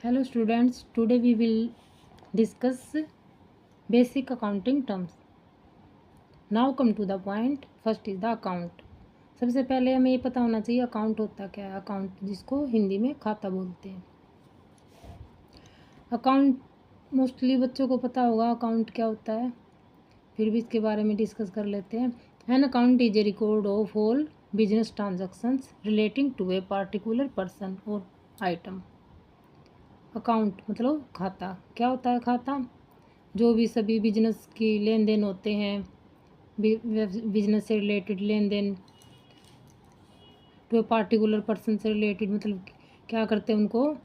Hello students, today we will discuss basic accounting terms. Now come to the point. First is the account. सबसे पहले हमें ये पता होना चाहिए अकाउंट होता क्या है। अकाउंट जिसको हिंदी में खाता बोलते हैं। अकाउंट मोस्टली बच्चों को पता होगा अकाउंट क्या होता है, फिर भी इसके बारे में डिस्कस कर लेते हैं। An account is a record of all business transactions relating to a particular person और आइटम। अकाउंट मतलब खाता। क्या होता है खाता? जो भी सभी बिजनेस की लेन देन होते हैं, बिजनेस से रिलेटेड लेन देन, टू पार्टिकुलर पर्सन से रिलेटेड, मतलब क्या करते हैं, उनको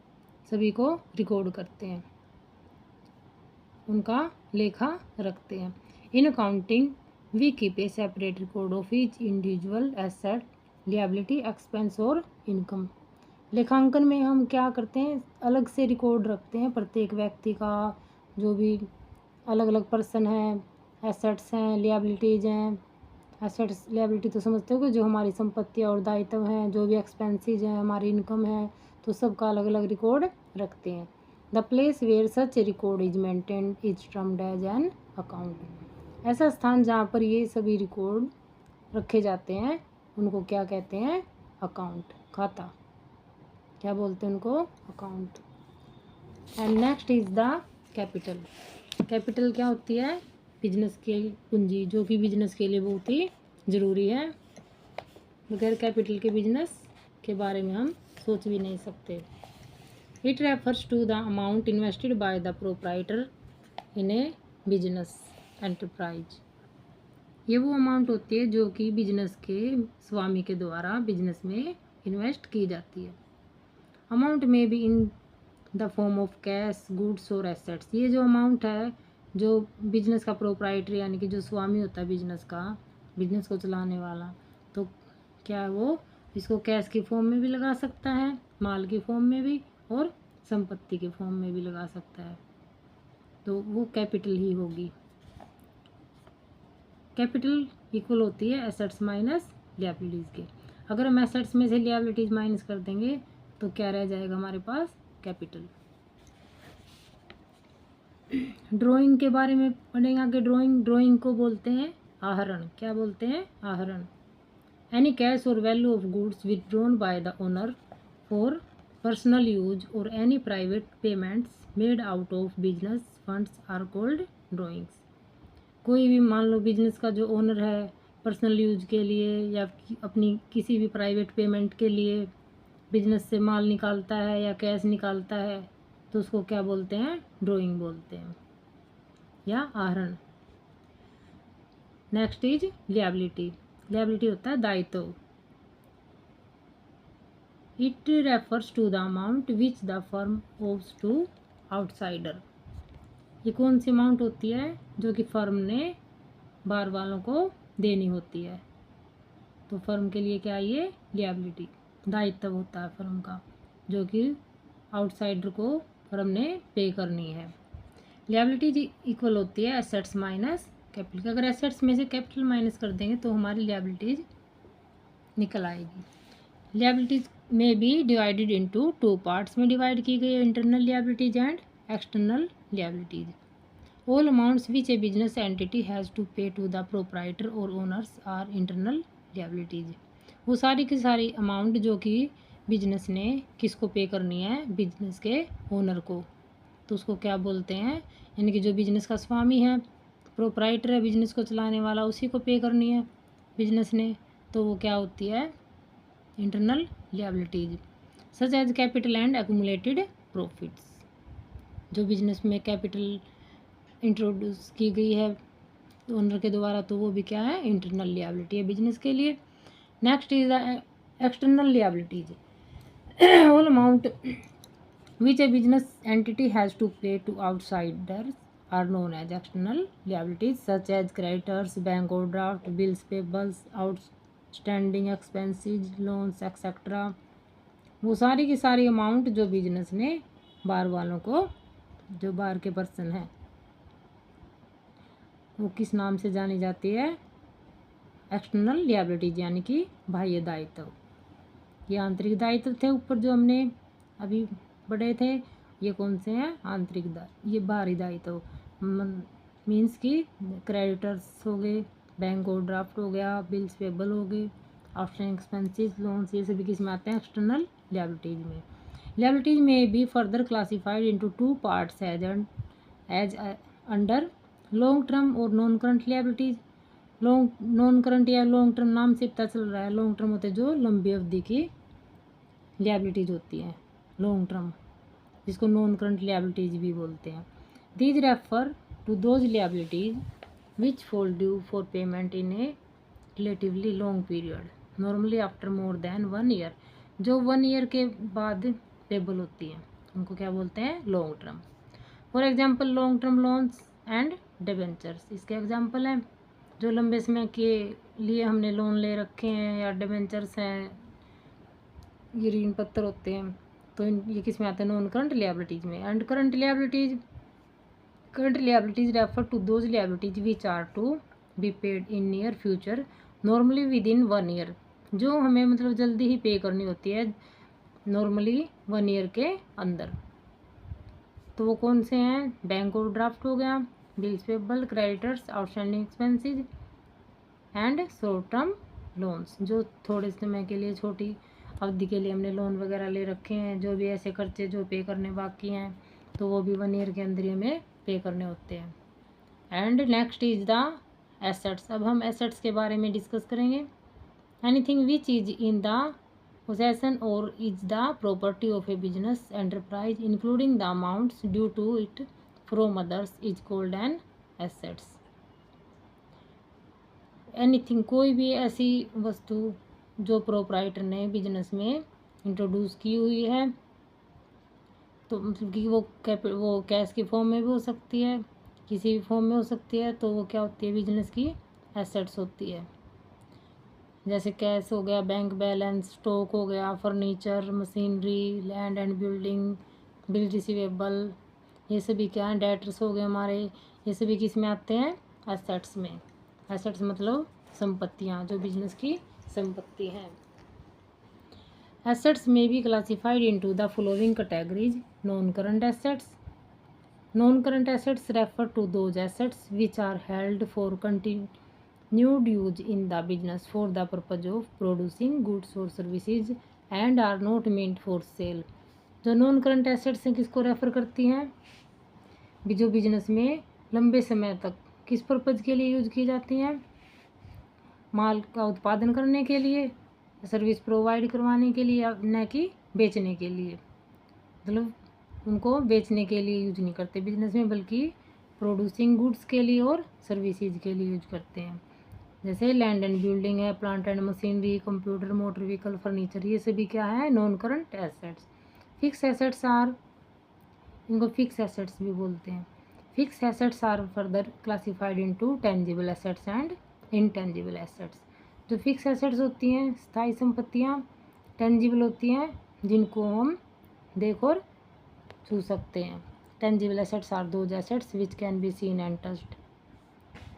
सभी को रिकॉर्ड करते हैं, उनका लेखा रखते हैं। In accounting we keep a separate record of each individual asset, liability, expense और इनकम। लेखांकन में हम क्या करते हैं, अलग से रिकॉर्ड रखते हैं प्रत्येक व्यक्ति का, जो भी अलग अलग पर्सन हैं, एसेट्स हैं, लिएबिलिटीज़ हैं। एसेट्स लिएबिलिटी तो समझते हो कि जो हमारी संपत्ति और दायित्व हैं, जो भी एक्सपेंसेस हैं, हमारी इनकम है, तो सबका अलग अलग रिकॉर्ड रखते हैं। The place where such record is maintained is termed as an account. ऐसा स्थान जहाँ पर ये सभी रिकॉर्ड रखे जाते हैं उनको क्या कहते हैं? अकाउंट, खाता। क्या बोलते हैं उनको? Account. And next is the capital. Capital क्या होती है? बिजनेस की पूंजी, जो कि बिजनेस के लिए बहुत ही ज़रूरी है। बगैर कैपिटल के बिजनेस के बारे में हम सोच भी नहीं सकते। It refers to the amount invested by the proprietor in a business enterprise. ये वो अमाउंट होती है जो कि बिजनेस के स्वामी के द्वारा बिजनेस में इन्वेस्ट की जाती है। अमाउंट में भी in the form of cash, goods और एसेट्स। ये जो अमाउंट है, जो बिजनेस का प्रोप्राइटर यानी कि जो स्वामी होता है बिजनेस का, बिजनेस को चलाने वाला, तो क्या है वो इसको कैश की फॉर्म में भी लगा सकता है, माल की फॉर्म में भी, और संपत्ति के फॉर्म में भी लगा सकता है, तो वो कैपिटल ही होगी। कैपिटल इक्वल होती है एसेट्स माइनस लिएबिलिटीज़ के। अगर हम एसेट्स में से लिएबिलिटीज़ माइनस कर देंगे तो क्या रह जाएगा हमारे पास? कैपिटल। ड्राइंग के बारे में पढ़ेंगे आगे। ड्राइंग को बोलते हैं आहरण। क्या बोलते हैं? आहरण। Any cash or value of goods withdrawn by the owner for personal use or any private payments made out of business funds are called drawings. कोई भी मान लो बिजनेस का जो ओनर है, पर्सनल यूज के लिए या अपनी किसी भी प्राइवेट पेमेंट के लिए बिजनेस से माल निकालता है या कैश निकालता है, तो उसको क्या बोलते हैं? ड्राइंग बोलते हैं या आहरण। Next is liability. लिएबिलिटी होता है दायित्व। It refers to the amount which the firm owes to outsider. ये कौन सी अमाउंट होती है? जो कि फर्म ने बाहर वालों को देनी होती है, तो फर्म के लिए क्या? ये लिएबिलिटी, दायित्व होता है फर्म का, जो कि आउटसाइडर को फर्म ने पे करनी है। लिएबिलिटी इक्वल होती है एसेट्स माइनस कैपिटल। अगर एसेट्स में से कैपिटल माइनस कर देंगे तो हमारी लिएबिलिटीज निकल आएगी। लिएबिलिटीज में भी डिवाइडेड इनटू टू पार्ट्स में डिवाइड की गई है, internal liabilities and external liabilities. All amounts which a business entity has to pay to the proprietor or owners are internal liabilities. वो सारी की सारी अमाउंट जो कि बिजनेस ने किसको पे करनी है? बिजनेस के ओनर को, तो उसको क्या बोलते हैं? यानी कि जो बिजनेस का स्वामी है, प्रोप्राइटर है, बिजनेस को चलाने वाला, उसी को पे करनी है बिजनेस ने, तो वो क्या होती है? Internal liabilities. Such as capital and accumulated profits. जो बिजनेस में कैपिटल इंट्रोड्यूस की गई है ओनर के द्वारा, तो वो भी क्या है? इंटरनल लिएबिलिटी है बिजनेस के लिए। Next is the external liabilities. All amount which a business entity has to pay to outsiders are known as external liabilities, such as creditors, bank overdraft, bills payables, outstanding expenses, loans, etc. वो सारी की सारी amount जो business ने बाहर वालों को, जो बाहर के पर्सन हैं, वो किस नाम से जानी जाती है? एक्सटर्नल लिएबिलिटीज, यानी कि बाह्य दायित्व। ये आंतरिक दायित्व थे ऊपर जो हमने अभी पढ़े थे, ये कौन से हैं? आंतरिक ये बाहरी दायित्व मीन्स कि क्रेडिटर्स हो गए, बैंक ओवरड्राफ्ट हो गया, बिल्स पेबल हो गए, आउटस्टैंडिंग एक्सपेंसेस, लोन्स, ये सभी किस में आते हैं? एक्सटर्नल लिएबिलिटीज में। लिएबिलिटीज में be further classified into two parts as under long term और non current liabilities. Non current या लॉन्ग टर्म नाम से पता चल रहा है, लॉन्ग टर्म होते जो लंबी अवधि की लिएबिलिटीज होती है, लॉन्ग टर्म, जिसको नॉन करंट लिएबिलिटीज भी बोलते हैं। These refer to those liabilities which fall due for payment in a relatively long period, normally after more than 1 year, जो 1 ईयर के बाद पेबल होती हैं, उनको क्या बोलते हैं? Long term. For example long term loans and debentures, इसके एग्जाम्पल हैं जो लंबे समय के लिए हमने लोन ले रखे हैं, या डिबेंचर्स हैं, ये ऋण पत्र होते हैं, तो ये किस में आते हैं? नॉन करंट लिएबिलिटीज में। And current liabilities refer to those liabilities which are to be paid in near future, normally within 1 year, जो हमें मतलब जल्दी ही पे करनी होती है, नॉर्मली 1 ईयर के अंदर। तो वो कौन से हैं? बैंक ओवरड्राफ्ट हो गया, bills payable, creditors, outstanding expenses and short term loans, जो थोड़े समय के लिए, छोटी अवधि के लिए हमने लोन वगैरह ले रखे हैं, जो भी ऐसे खर्चे जो पे करने बाकी हैं, तो वो भी 1 ईयर के अंदर ही हमें पे करने होते हैं। And next is the assets. अब हम एसेट्स के बारे में डिस्कस करेंगे। Anything which is in the possession or is the property of a business enterprise including the amounts due to it from others is called an assets। Anything, कोई भी ऐसी वस्तु जो प्रोप्राइटर ने बिजनेस में इंट्रोड्यूस की हुई है, तो मतलब कि वो कैश की फॉर्म में भी हो सकती है, किसी भी फॉर्म में हो सकती है, तो वो क्या होती है? बिजनेस की एसेट्स होती है। जैसे कैश हो गया, बैंक बैलेंस, स्टॉक हो गया, furniture, machinery, land and building, bill receivable, ये सभी क्या हैं? डेटर्स हो गए हमारे, ये सभी किस में आते हैं? एसेट्स में। एसेट्स मतलब संपत्तियाँ, जो बिजनेस की संपत्ति हैं। एसेट्स में be classified into the following categories. Non current assets. Non current assets refer to those assets which are held for continued use in the business for the purpose of producing goods or services and are not meant for sale। जो non current assets हैं किसको refer करती हैं? जो business में लंबे समय तक किस पर्पज़ के लिए यूज की जाती हैं? माल का उत्पादन करने के लिए, सर्विस प्रोवाइड करवाने के लिए, न कि बेचने के लिए। मतलब उनको बेचने के लिए यूज नहीं करते बिजनेस में, बल्कि प्रोड्यूसिंग गुड्स के लिए और सर्विसेज के लिए यूज करते हैं। जैसे लैंड एंड बिल्डिंग है, plant and machinery, computer, motor vehicle, furniture, ये सभी क्या है? Non current assets. Fix assets are, इनको फिक्स एसेट्स भी बोलते हैं। Fix assets are further classified into tangible assets and intangible assets. जो फिक्स एसेट्स होती हैं स्थायी संपत्तियाँ, टेंजिबल होती हैं जिनको हम देख और छू सकते हैं। Tangible assets are those assets which can be seen and touched.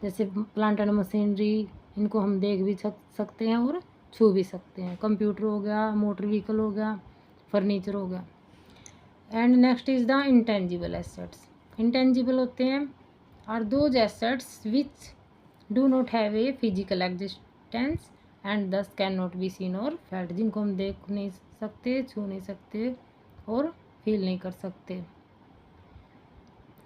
जैसे प्लांट एंड मशीनरी, इनको हम देख भी सकते हैं और छू भी सकते हैं। कंप्यूटर हो गया, मोटर व्हीकल हो गया, फर्नीचर हो गया। And next is the intangible assets. Intangible होते हैं are those assets which do not have a physical existence and thus can not be seen और फेल्ट, जिनको हम देख नहीं सकते, छू नहीं सकते और फील नहीं कर सकते।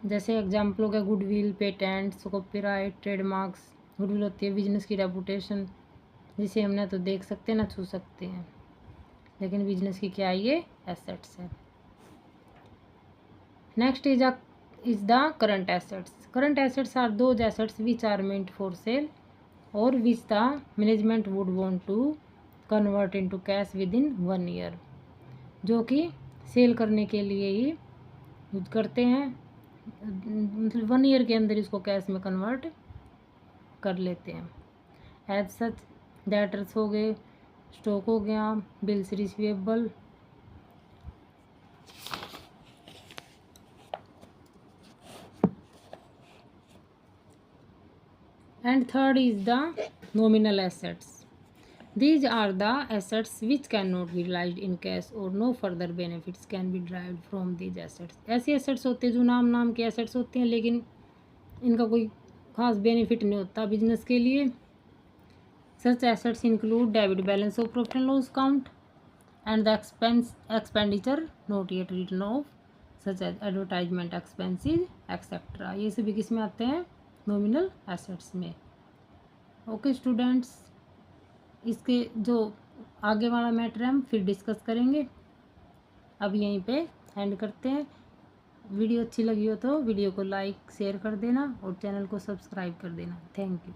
जैसे एग्जाम्पल हो गया goodwill, patents, copyright, trademarks. Goodwill होती है बिजनेस की रेपुटेशन, जिसे हम ना तो देख सकते ना छू सकते हैं, लेकिन बिजनेस की क्या है? ये एसेट्स है। Next is the current assets. Current assets are those assets which are meant for sale और which the management would want to convert into cash within 1 year, जो कि सेल करने के लिए ही यूज करते हैं, मतलब 1 ईयर के अंदर इसको कैश में कन्वर्ट कर लेते हैं। एज सच डेटर्स हो गए, स्टॉक हो गया, bills receivable, and third is the nominal assets. These are the assets which cannot be realized in cash or no further benefits can be derived from these assets. ऐसे assets होते हैं जो नाम के assets होते हैं, लेकिन इनका कोई खास बेनिफिट नहीं होता बिजनेस के लिए. Such assets include debit balance of profit and loss account and the expenditure not yet written off, such as advertisement expenses etc. ये सभी किस में आते हैं? नॉमिनल एसेट्स में. ओके स्टूडेंट्स, इसके जो आगे वाला मैटर है हम फिर डिस्कस करेंगे. अब यहीं पे एंड करते हैं. वीडियो अच्छी लगी हो तो वीडियो को लाइक शेयर कर देना और चैनल को सब्सक्राइब कर देना. Thank you.